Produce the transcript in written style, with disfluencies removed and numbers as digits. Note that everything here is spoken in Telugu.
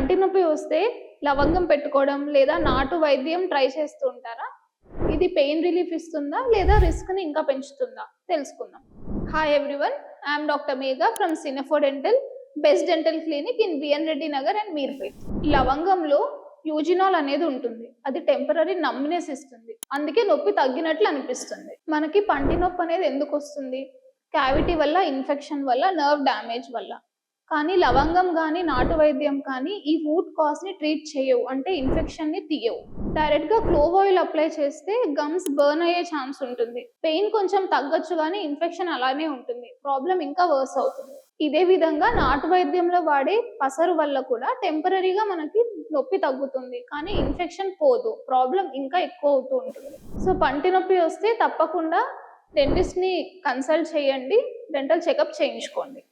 పంటి నొప్పి వస్తే లవంగం పెట్టుకోవడం లేదా నాటు వైద్యం ట్రై చేస్తూ ఉంటారా? ఇది పెయిన్ రిలీఫ్ ఇస్తుందా లేదా రిస్క్ని ఇంకా పెంచుతుందా తెలుసుకుందాం. Hi everyone, I'm doctor Megha from సినెఫో dental, best dental clinic in B N Reddy Nagar and Meerpet. లవంగంలో యూజినాల్ అనేది ఉంటుంది. అది టెంపరీ నమ్నెస్ ఇస్తుంది, అందుకే నొప్పి తగ్గినట్లు అనిపిస్తుంది. మనకి పంటి నొప్పి అనేది ఎందుకు వస్తుంది? క్యావిటీ వల్ల, ఇన్ఫెక్షన్ వల్ల, నర్వ్ డ్యామేజ్ వల్ల. కానీ లవంగం కానీ నాటు వైద్యం కానీ ఈ రూట్ కాజ్ని ట్రీట్ చేయవు, అంటే ఇన్ఫెక్షన్ని తీయవు. డైరెక్ట్గా క్లోవ్ ఆయిల్ అప్లై చేస్తే గమ్స్ బర్న్ అయ్యే ఛాన్స్ ఉంటుంది. పెయిన్ కొంచెం తగ్గొచ్చు కానీ ఇన్ఫెక్షన్ అలానే ఉంటుంది, ప్రాబ్లం ఇంకా వర్స్ అవుతుంది. ఇదే విధంగా నాటు వైద్యంలో వాడే పసరు వల్ల కూడా టెంపరీగా మనకి నొప్పి తగ్గుతుంది, కానీ ఇన్ఫెక్షన్ పోదు, ప్రాబ్లం ఇంకా ఎక్కువ అవుతూ ఉంటుంది. సో పంటి నొప్పి వస్తే తప్పకుండా డెంటిస్ట్ని కన్సల్ట్ చేయండి, డెంటల్ చెకప్ చేయించుకోండి.